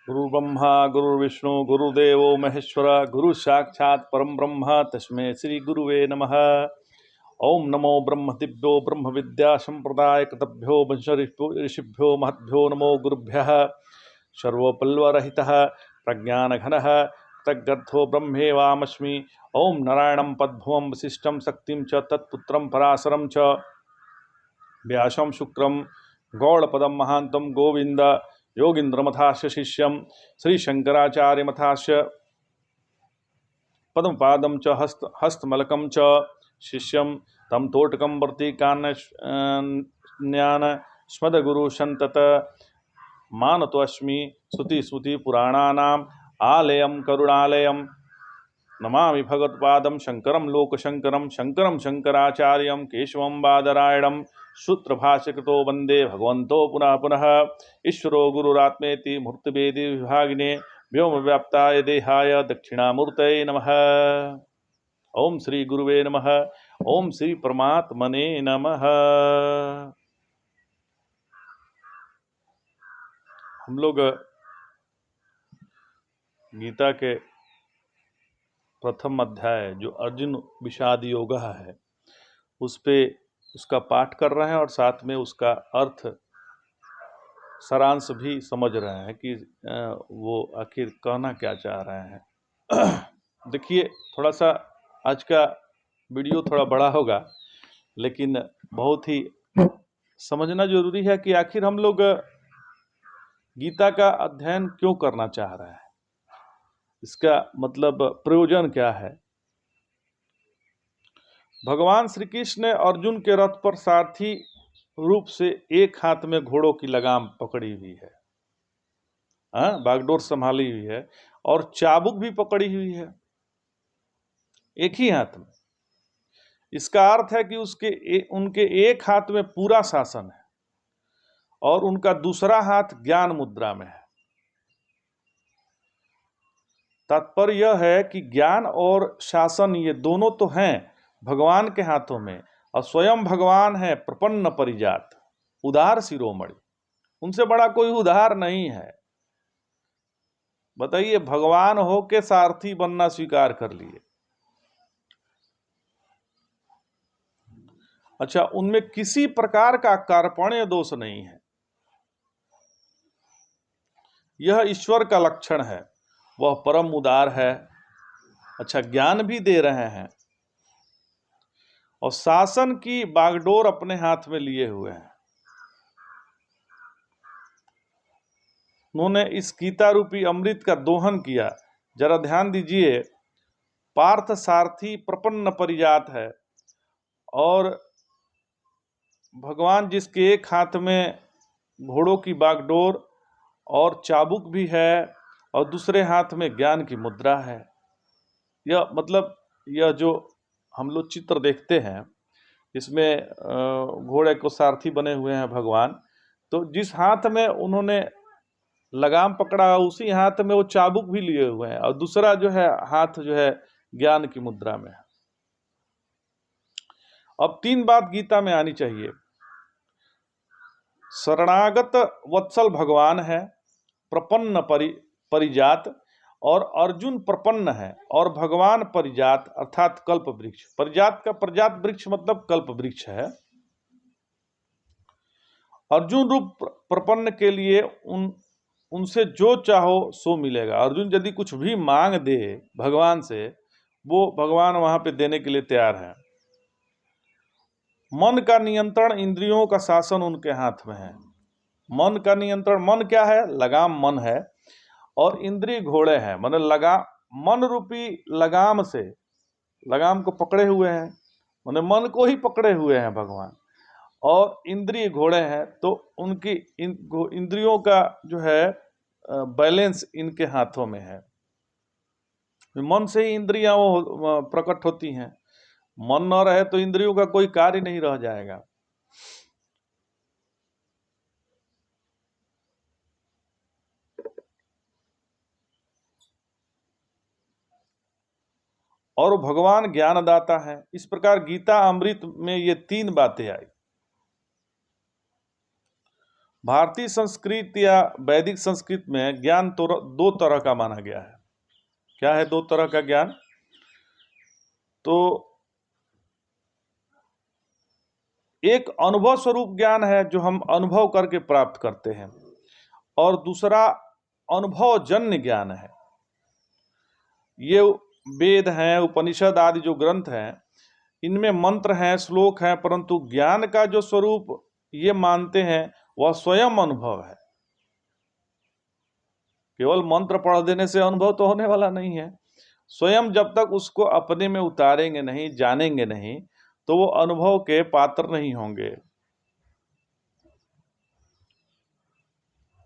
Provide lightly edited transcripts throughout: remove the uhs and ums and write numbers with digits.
गुरुर्ब्रह्मा गुरुर्विष्णु गुरुदेवो महेश्वर गुरु साक्षात् परम ब्रह्म तस्मै श्री गुरुवे नमः। ओम नमो ब्रह्म दिव्यो ब्रह्म विद्या संप्रदाय कृतभ्यो वंश ऋषिभ्यो महद्भ्यो नमो गुरुभ्यः। सर्वपल्वरहितः प्रज्ञानघनः तद्गर्थो ब्रह्मेवामस्मि। ओम नारायणं पद्भुवं वसिष्ठं शक्तिं च तत्पुत्रं पराशरं च व्यासं शुक्रं गौड़पदं महांतं गोविंद योगींद्रमथास्य शिष्यं श्री शंकराचार्यमथास्य पद्मपादं च हस्तमलकं च शिष्यं तम तोटकं वर्ति ज्ञान स्मदगुरु संतत मानतोऽस्मि श्रुति स्मृति पुराणानाम् आलयं करुणालयं नमामि भगवत्पादं शंकरं लोकशंकरं शंकरं शंकराचार्यं केशवं बादरायणं सूत्रभाष्यकृतो वंदे भगवन्तो पुनः पुनः। ईश्वरो गुरुरात्मेति मूर्तिभेदि विभागिने व्योमव्याप्ताय देहाय दक्षिणामूर्तये नमः। ओम श्री गुरुवे नमः। ओम श्री परमात्मने नमः। हम लोग गीता के प्रथम अध्याय जो अर्जुन विषाद योग है उस पे उसका पाठ कर रहे हैं और साथ में उसका अर्थ सारांश भी समझ रहे हैं कि वो आखिर कहना क्या चाह रहे हैं। देखिए, थोड़ा सा आज का वीडियो थोड़ा बड़ा होगा, लेकिन बहुत ही समझना जरूरी है कि आखिर हम लोग गीता का अध्ययन क्यों करना चाह रहे हैं, इसका मतलब प्रयोजन क्या है। भगवान श्री कृष्ण ने अर्जुन के रथ पर सारथी रूप से एक हाथ में घोड़ों की लगाम पकड़ी हुई है, बागडोर संभाली हुई है, और चाबुक भी पकड़ी हुई है एक ही हाथ में। इसका अर्थ है कि उनके एक हाथ में पूरा शासन है और उनका दूसरा हाथ ज्ञान मुद्रा में है। तात्पर्य यह है कि ज्ञान और शासन ये दोनों तो हैं भगवान के हाथों में, और स्वयं भगवान है प्रपन्न परिजात, उदार शिरोमणि। उनसे बड़ा कोई उदार नहीं है। बताइए, भगवान हो के सारथी बनना स्वीकार कर लिए। अच्छा, उनमें किसी प्रकार का कार्पण्य दोष नहीं है। यह ईश्वर का लक्षण है। वह परम उदार है। अच्छा, ज्ञान भी दे रहे हैं और शासन की बागडोर अपने हाथ में लिए हुए हैं। उन्होंने इस गीता रूपी अमृत का दोहन किया। जरा ध्यान दीजिए, पार्थ सारथी प्रपन्न परिजात है और भगवान जिसके एक हाथ में घोड़ों की बागडोर और चाबुक भी है और दूसरे हाथ में ज्ञान की मुद्रा है। यह जो हम लोग चित्र देखते हैं, इसमें घोड़े को सारथी बने हुए हैं भगवान, तो जिस हाथ में उन्होंने लगाम पकड़ा उसी हाथ में वो चाबुक भी लिए हुए हैं और दूसरा जो है हाथ जो है ज्ञान की मुद्रा में है। अब तीन बात गीता में आनी चाहिए। शरणागत वत्सल भगवान है, प्रपन्न परिजात, और अर्जुन प्रपन्न है और भगवान परिजात अर्थात कल्प वृक्ष। परिजात का प्रजात वृक्ष मतलब कल्प वृक्ष है। अर्जुन रूप प्रपन्न के लिए उनसे जो चाहो सो मिलेगा। अर्जुन यदि कुछ भी मांग दे भगवान से, वो भगवान वहां पे देने के लिए तैयार है। मन का नियंत्रण, इंद्रियों का शासन उनके हाथ में है। मन का नियंत्रण, मन क्या है? लगाम मन है, और इंद्रिय घोड़े हैं। मन रूपी लगाम से लगाम को पकड़े हुए हैं, माने मन को ही पकड़े हुए हैं भगवान, और इंद्रिय घोड़े हैं। तो उनकी इंद्रियों का जो है बैलेंस इनके हाथों में है। मन से ही इंद्रियां वो प्रकट होती हैं। मन न रहे तो इंद्रियों का कोई कार्य नहीं रह जाएगा। और भगवान ज्ञानदाता है। इस प्रकार गीता अमृत में ये तीन बातें आई। भारतीय संस्कृत या वैदिक संस्कृत में ज्ञान तो दो तरह का माना गया है। क्या है दो तरह का ज्ञान? तो एक अनुभव स्वरूप ज्ञान है जो हम अनुभव करके प्राप्त करते हैं, और दूसरा अनुभवजन्य ज्ञान है। ये वेद हैं, उपनिषद आदि जो ग्रंथ हैं, इनमें मंत्र हैं, श्लोक हैं, परंतु ज्ञान का जो स्वरूप ये मानते हैं वह स्वयं अनुभव है। केवल मंत्र पढ़ देने से अनुभव तो होने वाला नहीं है। स्वयं जब तक उसको अपने में उतारेंगे नहीं, जानेंगे नहीं, तो वो अनुभव के पात्र नहीं होंगे।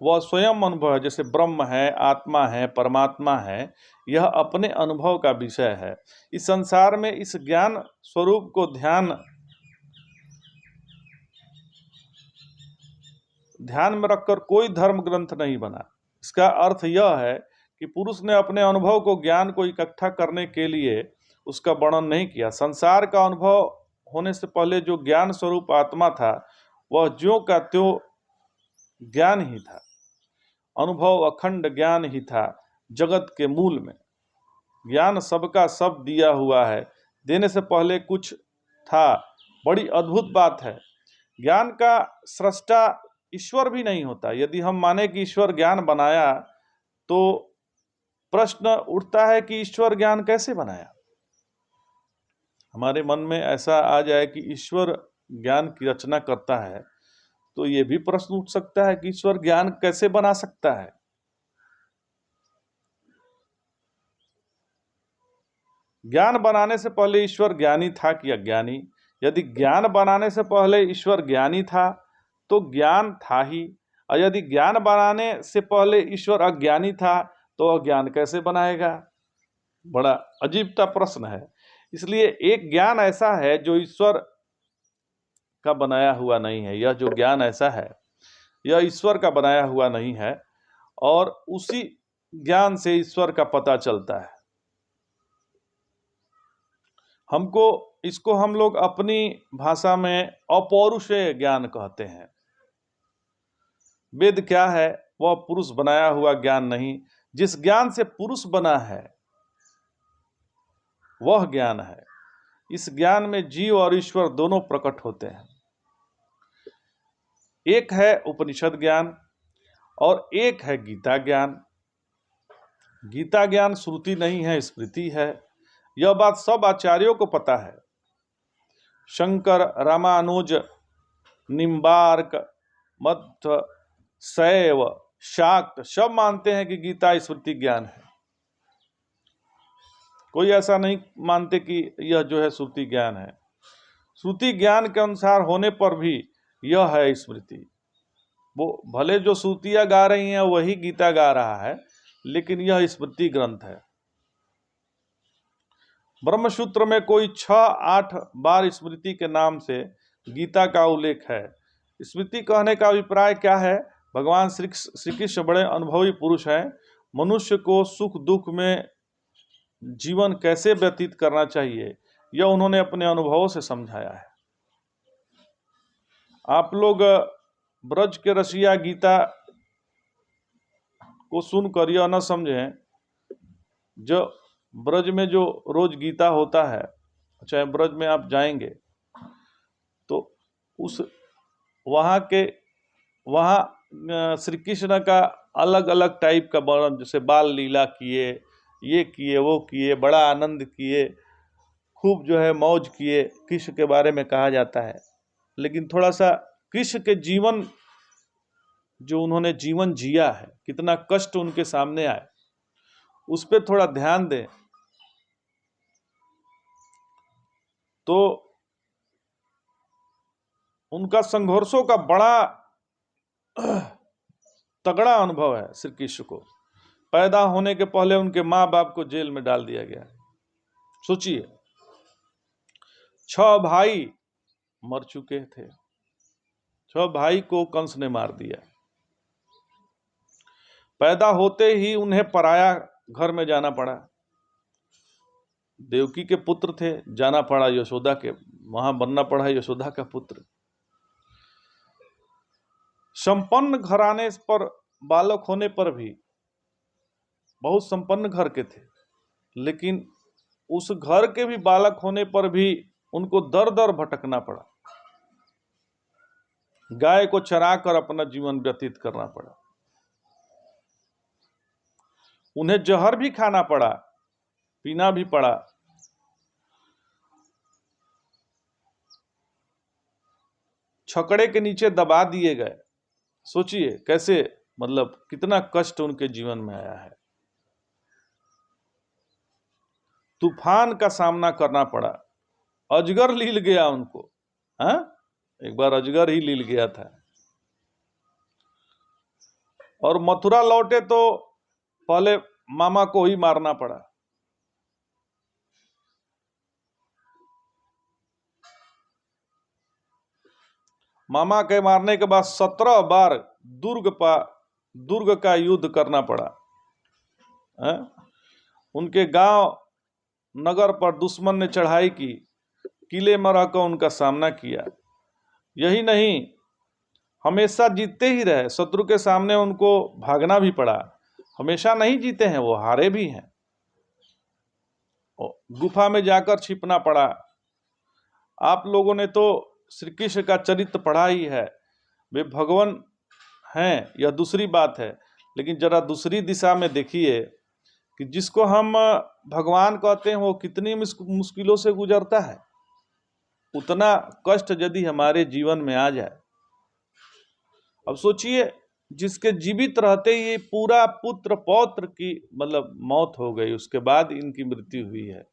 वह स्वयं अनुभव है, जैसे ब्रह्म है, आत्मा है, परमात्मा है, यह अपने अनुभव का विषय है। इस संसार में इस ज्ञान स्वरूप को ध्यान में रखकर कोई धर्म ग्रंथ नहीं बना। इसका अर्थ यह है कि पुरुष ने अपने अनुभव को, ज्ञान को इकट्ठा करने के लिए उसका वर्णन नहीं किया। संसार का अनुभव होने से पहले जो ज्ञान स्वरूप आत्मा था, वह ज्यों का त्यों ज्ञान ही था। अनुभव अखंड ज्ञान ही था। जगत के मूल में ज्ञान सबका सब दिया हुआ है, देने से पहले कुछ था। बड़ी अद्भुत बात है। ज्ञान का सृष्टा ईश्वर भी नहीं होता। यदि हम माने कि ईश्वर ज्ञान बनाया, तो प्रश्न उठता है कि ईश्वर ज्ञान कैसे बनाया। हमारे मन में ऐसा आ जाए कि ईश्वर ज्ञान की रचना करता है, तो ये भी प्रश्न उठ सकता है कि ईश्वर ज्ञान कैसे बना सकता है। ज्ञान बनाने से पहले ईश्वर ज्ञानी था कि अज्ञानी? यदि ज्ञान बनाने से पहले ईश्वर ज्ञानी था, तो ज्ञान था ही। और यदि ज्ञान बनाने से पहले ईश्वर अज्ञानी था, तो अज्ञान कैसे बनाएगा? बड़ा अजीब सा प्रश्न है। इसलिए एक ज्ञान ऐसा है जो ईश्वर का बनाया हुआ नहीं है। यह जो ज्ञान ऐसा है, यह ईश्वर का बनाया हुआ नहीं है, और उसी ज्ञान से ईश्वर का पता चलता है। इसको हम लोग अपनी भाषा में अपौरुषेय ज्ञान कहते हैं। वेद क्या है? वह पुरुष बनाया हुआ ज्ञान नहीं। जिस ज्ञान से पुरुष बना है, वह ज्ञान है। इस ज्ञान में जीव और ईश्वर दोनों प्रकट होते हैं। एक है उपनिषद ज्ञान और एक है गीता ज्ञान। गीता ज्ञान श्रुति नहीं है, स्मृति है। यह बात सब आचार्यों को पता है। शंकर, रामानुज, निम्बार्क, मध्व, शैव, शाक्त सब मानते हैं कि गीता स्मृति ज्ञान है। कोई ऐसा नहीं मानते कि यह जो है श्रुति ज्ञान है। श्रुति ज्ञान के अनुसार होने पर भी यह है स्मृति। वो भले जो श्रुतियां गा रही हैं वही गीता गा रहा है, लेकिन यह स्मृति ग्रंथ है। ब्रह्मसूत्र में कोई 6-8 बार स्मृति के नाम से गीता का उल्लेख है। स्मृति कहने का अभिप्राय क्या है? भगवान श्री कृष्ण बड़े अनुभवी पुरुष हैं। मनुष्य को सुख दुख में जीवन कैसे व्यतीत करना चाहिए, यह उन्होंने अपने अनुभवों से समझाया है। आप लोग ब्रज के रसिया गीता को सुनकर यह न समझें, जो ब्रज में जो रोज गीता होता है, चाहे ब्रज में आप जाएंगे तो उस वहाँ श्री कृष्ण का अलग अलग टाइप का वर्णन, जैसे बाल लीला किए, ये किए, वो किए, बड़ा आनंद किए, खूब जो है मौज किए, कृष्ण के बारे में कहा जाता है। लेकिन थोड़ा सा कृष्ण के जीवन, जो उन्होंने जीवन जिया है, कितना कष्ट उनके सामने आए, उस पर थोड़ा ध्यान दें तो उनका संघर्षों का बड़ा तगड़ा अनुभव है। श्री कृष्ण को पैदा होने के पहले उनके माँ बाप को जेल में डाल दिया गया। सोचिए, 6 भाई मर चुके थे, 6 भाई को कंस ने मार दिया। पैदा होते ही उन्हें पराया घर में जाना पड़ा। देवकी के पुत्र थे, जाना पड़ा यशोदा के, वहां बनना पड़ा यशोदा का पुत्र। संपन्न घराने पर बालक होने पर भी, बहुत संपन्न घर के थे, लेकिन उस घर के भी बालक होने पर भी उनको दर दर भटकना पड़ा, गाय को चराकर अपना जीवन व्यतीत करना पड़ा, उन्हें जहर भी खाना पड़ा, पीना भी पड़ा। छकड़े के नीचे दबा दिए गए। सोचिए कैसे, मतलब कितना कष्ट उनके जीवन में आया है। तूफान का सामना करना पड़ा, अजगर लील गया उनको। हाँ, एक बार अजगर ही लील गया था। और मथुरा लौटे तो पहले मामा को ही मारना पड़ा। मामा के मारने के बाद 17 बार दुर्ग का युद्ध करना पड़ा। उनके गांव नगर पर दुश्मन ने चढ़ाई की, किले में रहकर उनका सामना किया। यही नहीं, हमेशा जीतते ही रहे, शत्रु के सामने उनको भागना भी पड़ा। हमेशा नहीं जीते हैं, वो हारे भी हैं। गुफा में जाकर छिपना पड़ा। आप लोगों ने तो श्री कृष्ण का चरित्र पढ़ा ही है, वे भगवान हैं, यह दूसरी बात है। लेकिन जरा दूसरी दिशा में देखिए कि जिसको हम भगवान कहते हैं वो कितनी मुश्किलों से गुजरता है। उतना कष्ट यदि हमारे जीवन में आ जाए, अब सोचिए, जिसके जीवित रहते ही पूरा पुत्र पौत्र की मतलब मौत हो गई, उसके बाद इनकी मृत्यु हुई है।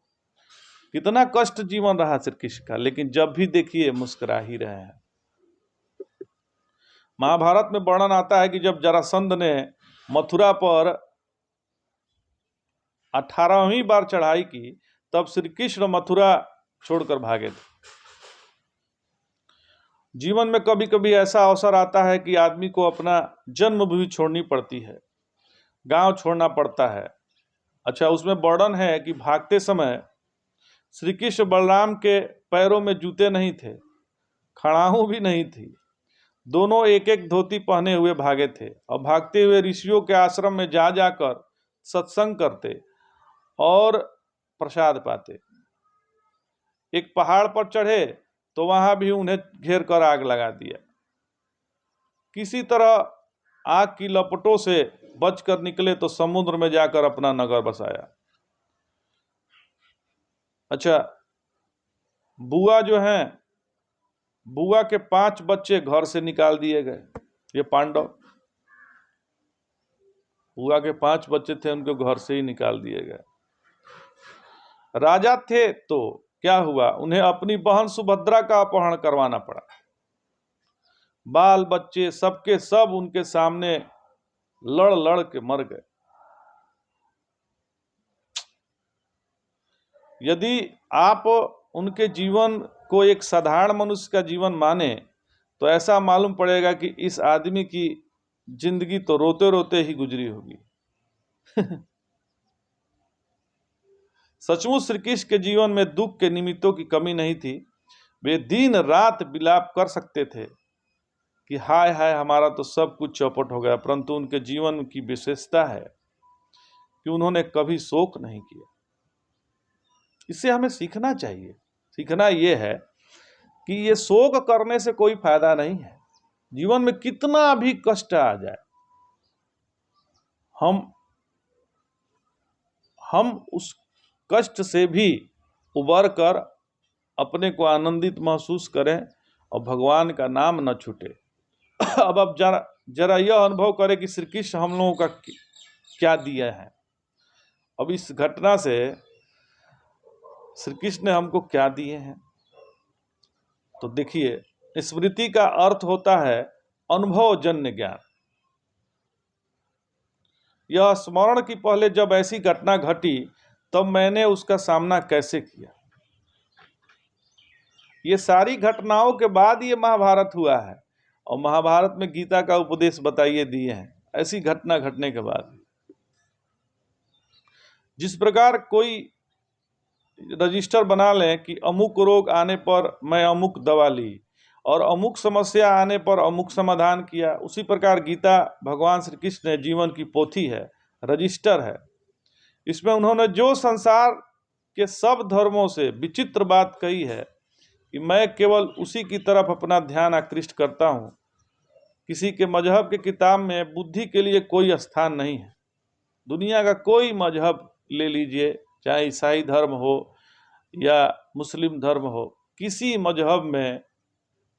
कितना कष्ट जीवन रहा श्री कृष्ण का, लेकिन जब भी देखिए मुस्कुरा ही रहे हैं। महाभारत में वर्णन आता है कि जब जरासंध ने मथुरा पर 18वीं बार चढ़ाई की, तब श्री कृष्ण मथुरा छोड़कर भागे थे। जीवन में कभी कभी ऐसा अवसर आता है कि आदमी को अपना जन्मभूमि छोड़नी पड़ती है, गांव छोड़ना पड़ता है। अच्छा, उसमें वर्णन है कि भागते समय श्री कृष्ण बलराम के पैरों में जूते नहीं थे, खड़ाहू भी नहीं थी, दोनों एक एक धोती पहने हुए भागे थे और भागते हुए ऋषियों के आश्रम में जा जाकर सत्संग करते और प्रसाद पाते। एक पहाड़ पर चढ़े तो वहां भी उन्हें घेर कर आग लगा दिया। किसी तरह आग की लपटों से बचकर निकले तो समुद्र में जाकर अपना नगर बसाया। अच्छा, बुआ जो हैं, बुआ के 5 बच्चे घर से निकाल दिए गए। ये पांडव, बुआ के 5 बच्चे थे, उनको घर से ही निकाल दिए गए। राजा थे तो क्या हुआ, उन्हें अपनी बहन सुभद्रा का अपहरण करवाना पड़ा। बाल बच्चे सबके सब उनके सामने लड़ लड़ के मर गए। यदि आप उनके जीवन को एक साधारण मनुष्य का जीवन माने तो ऐसा मालूम पड़ेगा कि इस आदमी की जिंदगी तो रोते रोते ही गुजरी होगी। सचमुच श्री कृष्ण के जीवन में दुख के निमित्तों की कमी नहीं थी। वे दिन रात विलाप कर सकते थे कि हाय हाय हमारा तो सब कुछ चौपट हो गया, परंतु उनके जीवन की विशेषता है कि उन्होंने कभी शोक नहीं किया। इससे हमें सीखना चाहिए। सीखना यह है कि ये शोक करने से कोई फायदा नहीं है। जीवन में कितना भी कष्ट आ जाए, हम उस कष्ट से भी उबर कर अपने को आनंदित महसूस करें और भगवान का नाम न छूटे। अब जरा यह अनुभव करें कि श्री कृष्ण हम लोगों का क्या दिया है। अब इस घटना से श्री कृष्ण ने हमको क्या दिए हैं, तो देखिए, स्मृति का अर्थ होता है अनुभवजन्य ज्ञान। यह स्मरण की पहले जब ऐसी घटना घटी तब मैंने उसका सामना कैसे किया। ये सारी घटनाओं के बाद ये महाभारत हुआ है, और महाभारत में गीता का उपदेश बताइए दिए हैं ऐसी घटना घटने के बाद। जिस प्रकार कोई रजिस्टर बना लें कि अमुक रोग आने पर मैं अमुक दवा ली, और अमुक समस्या आने पर अमुक समाधान किया। उसी प्रकार गीता भगवान श्री कृष्ण ने जीवन की पोथी है, रजिस्टर है। इसमें उन्होंने जो संसार के सब धर्मों से विचित्र बात कही है कि मैं केवल उसी की तरफ अपना ध्यान आकृष्ट करता हूँ। किसी के मजहब के किताब में बुद्धि के लिए कोई स्थान नहीं है। दुनिया का कोई मजहब ले लीजिए, चाहे ईसाई धर्म हो या मुस्लिम धर्म हो, किसी मजहब में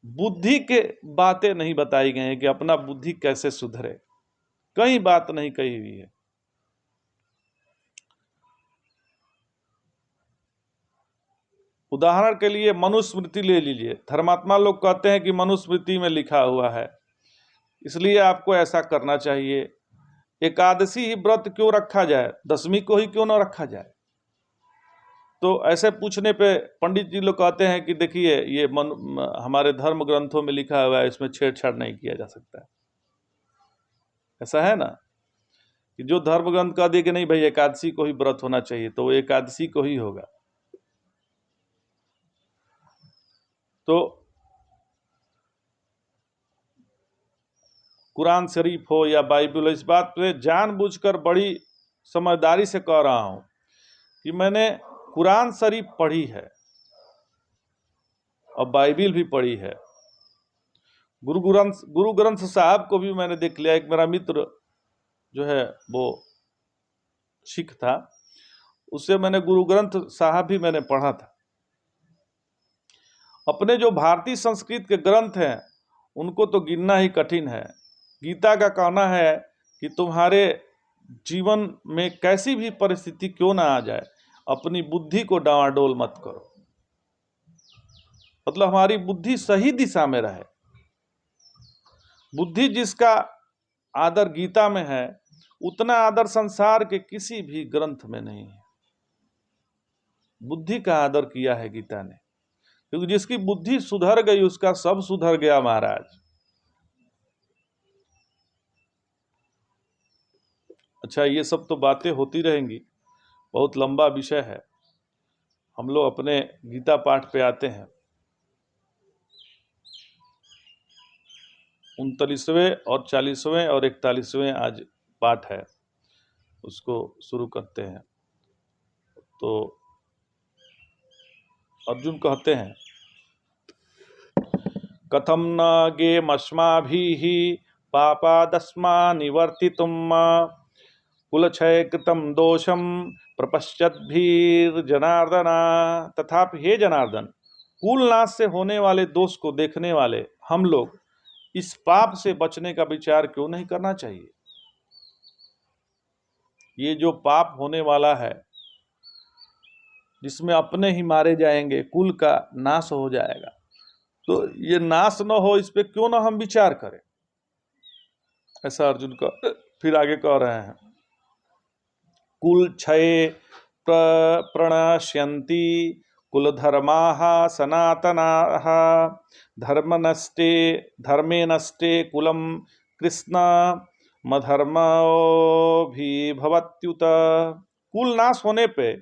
बुद्धि के बातें नहीं बताई गई हैं कि अपना बुद्धि कैसे सुधरे, कहीं बात नहीं कही हुई है। उदाहरण के लिए मनुस्मृति ले लीजिए। धर्मात्मा लोग कहते हैं कि मनुस्मृति में लिखा हुआ है, इसलिए आपको ऐसा करना चाहिए। एकादशी ही व्रत क्यों रखा जाए, दशमी को ही क्यों ना रखा जाए? तो ऐसे पूछने पे पंडित जी लोग कहते हैं कि देखिए ये हमारे धर्म ग्रंथों में लिखा हुआ है, इसमें छेड़छाड़ नहीं किया जा सकता है। ऐसा है ना कि जो धर्म ग्रंथ कह दिए कि नहीं भाई एकादशी को ही व्रत होना चाहिए, तो वो एकादशी को ही होगा। तो कुरान शरीफ हो या बाइबल, इस बात पे जानबूझकर बड़ी समझदारी से कह रहा हूं कि मैंने कुरान शरीफ पढ़ी है और बाइबिल भी पढ़ी है। गुरु ग्रंथ साहब को भी मैंने देख लिया। एक मेरा मित्र जो है वो सिख था, उससे मैंने गुरु ग्रंथ साहब भी मैंने पढ़ा था। अपने जो भारतीय संस्कृत के ग्रंथ हैं उनको तो गिनना ही कठिन है। गीता का कहना है कि तुम्हारे जीवन में कैसी भी परिस्थिति क्यों ना आ जाए, अपनी बुद्धि को डांवाडोल मत करो। मतलब हमारी बुद्धि सही दिशा में रहे। बुद्धि जिसका आदर गीता में है, उतना आदर संसार के किसी भी ग्रंथ में नहीं है। बुद्धि का आदर किया है गीता ने, क्योंकि जिसकी बुद्धि सुधर गई उसका सब सुधर गया महाराज। अच्छा, ये सब तो बातें होती रहेंगी, बहुत लंबा विषय है। हम लोग अपने गीता पाठ पे आते हैं। 39वें और 40वें और 41वें आज पाठ है, उसको शुरू करते हैं। तो अर्जुन कहते हैं, कथम न गेमस्माभिः पापादस्मा निवर्तितुम कुलक्षय कृतं दोषम प्रपश्यद्भिर्जनार्दन। तथापि हे जनार्दन, कुलनाश से होने वाले दोष को देखने वाले हम लोग इस पाप से बचने का विचार क्यों नहीं करना चाहिए? ये जो पाप होने वाला है, जिसमें अपने ही मारे जाएंगे, कुल का नाश हो जाएगा, तो ये नाश न हो इस पे क्यों ना हम विचार करें। ऐसा अर्जुन का फिर आगे कह रहे हैं, कुल क्षये प्रणश्यन्ति कुल धर्माः सनातनाः धर्मे नष्टे कुलम कृष्ण मधर्मो भी भवत्युत। कुल नाश होने पे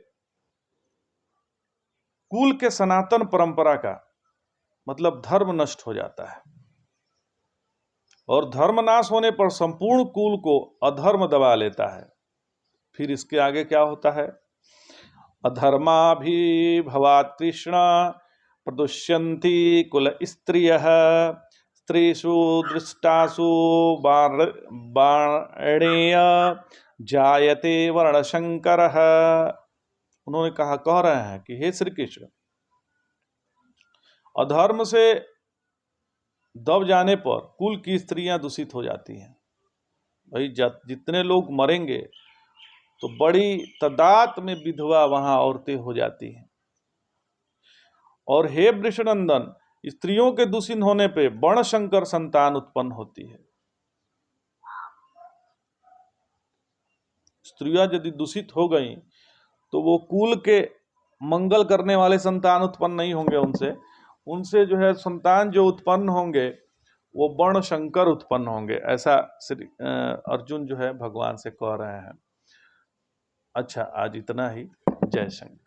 कुल के सनातन परंपरा का मतलब धर्म नष्ट हो जाता है, और धर्म नाश होने पर संपूर्ण कुल को अधर्म दबा लेता है। फिर इसके आगे क्या होता है, अधर्माभिभवात् कृष्ण प्रदुष्यन्ति कुल स्त्रियः स्त्रीषु दृष्टासु बाणेय जायते वर्णशंकरः। उन्होंने कह रहे हैं कि हे श्री कृष्ण, अधर्म से दब जाने पर कुल की स्त्रियां दूषित हो जाती हैं। भाई जितने लोग मरेंगे तो बड़ी तादाद में विधवा वहां औरतें हो जाती हैं। और हे वृषनंदन, स्त्रियों के दूषित होने पे वर्णशंकर संतान उत्पन्न होती है। स्त्रियां यदि दूषित हो गई तो वो कुल के मंगल करने वाले संतान उत्पन्न नहीं होंगे। उनसे जो है संतान जो उत्पन्न होंगे वो वर्णशंकर उत्पन्न होंगे। ऐसा श्री अर्जुन जो है भगवान से कह रहे हैं। अच्छा, आज इतना ही। जय शंकर।